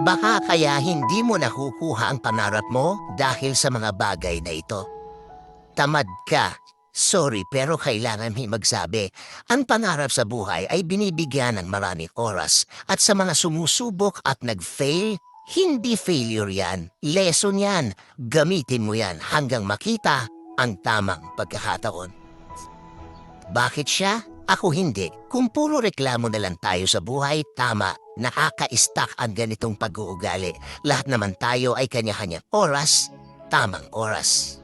Baka kaya hindi mo nakukuha ang pangarap mo dahil sa mga bagay na ito. Tamad ka. Sorry pero kailangan may magsabi. Ang pangarap sa buhay ay binibigyan ng maraming oras at sa mga sumusubok at nag-fail, hindi failure yan. Lesson yan. Gamitin mo yan hanggang makita ang tamang pagkakataon. Bakit siya? Ako hindi. Kung puro reklamo na lang tayo sa buhay, tama. Nakaka-stuck ang ganitong pag-uugali. Lahat naman tayo ay kanya-kanyang oras, tamang oras.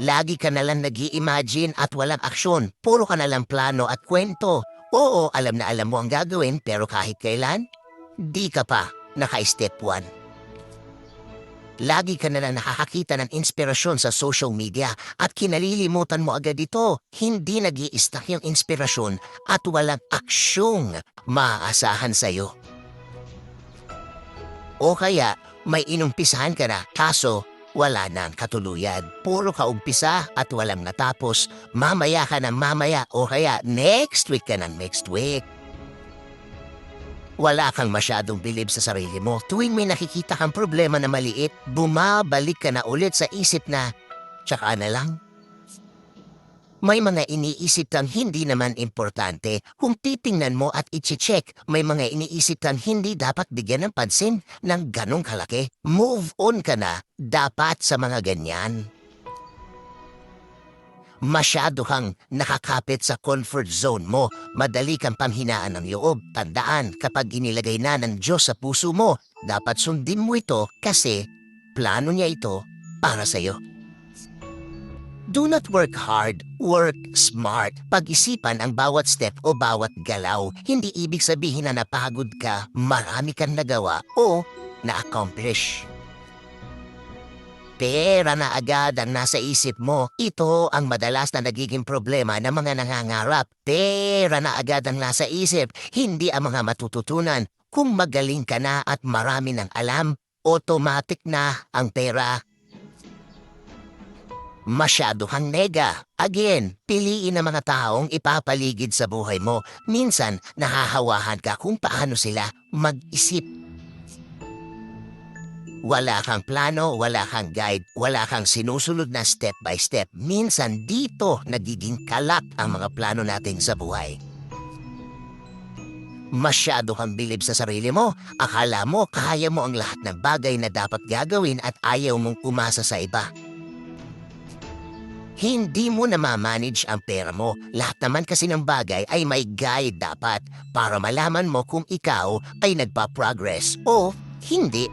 Lagi ka nalang nag-i-imagine at walang aksyon. Puro ka nalang plano at kwento. Oo, alam na alam mo ang gagawin pero kahit kailan, di ka pa naka-step 1. Lagi ka nalang nakakakita ng inspirasyon sa social media at kinalilimutan mo agad ito. Hindi nag-i-stack yung inspirasyon at walang aksyong maaasahan sa'yo. O kaya may inumpisahan ka na kaso wala na ang katuluyan. Puro ka umpisa at walang natapos. Mamaya ka ng mamaya o kaya next week ka ng next week. Wala kang masyadong bilib sa sarili mo. Tuwing may nakikita kang problema na maliit, bumabalik ka na ulit sa isip na, tsaka na lang. May mga iniisip kang hindi naman importante. Kung titingnan mo at i-check, may mga iniisip kang hindi dapat bigyan ng pansin ng ganong kalaki. Move on ka na, dapat sa mga ganyan. Masyado kang nakakapit sa comfort zone mo. Madali kang panghinaan ng loob. Tandaan, kapag inilagay na ng Diyos sa puso mo, dapat sundin mo ito kasi plano niya ito para sa'yo. Do not work hard, work smart. Pag-isipan ang bawat step o bawat galaw. Hindi ibig sabihin na napagod ka, marami kang nagawa o na-accomplish. Pera na agad ang nasa isip mo. Ito ang madalas na nagiging problema ng mga nangangarap. Pera na agad ang nasa isip, hindi ang mga matututunan. Kung magaling ka na at marami ng alam, automatic na ang pera. Masyado kang nega. Again, piliin ang mga taong ipapaligid sa buhay mo. Minsan, nahahawahan ka kung paano sila mag-isip. Wala kang plano, wala kang guide, wala kang sinusunod na step by step. Minsan dito nagiging kalat ang mga plano natin sa buhay. Masyado kang bilib sa sarili mo. Akala mo kaya mo ang lahat ng bagay na dapat gagawin at ayaw mong umasa sa iba. Hindi mo na ma-manage ang pera mo. Lahat naman kasi ng bagay ay may guide dapat para malaman mo kung ikaw ay nagpa-progress o hindi.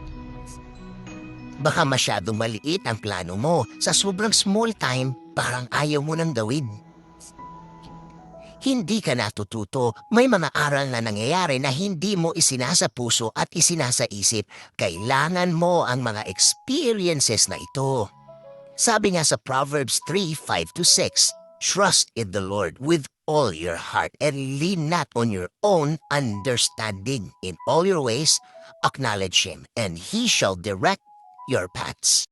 Baka masyadong maliit ang plano mo. Sa sobrang small time, parang ayaw mo nang gawin. Hindi ka natututo. May mga aral na nangyayari na hindi mo isinasa puso at isinasa isip. Kailangan mo ang mga experiences na ito. Sabi nga sa Proverbs 3:5-6, trust in the Lord with all your heart and lean not on your own understanding. In all your ways, acknowledge Him, and He shall direct your paths.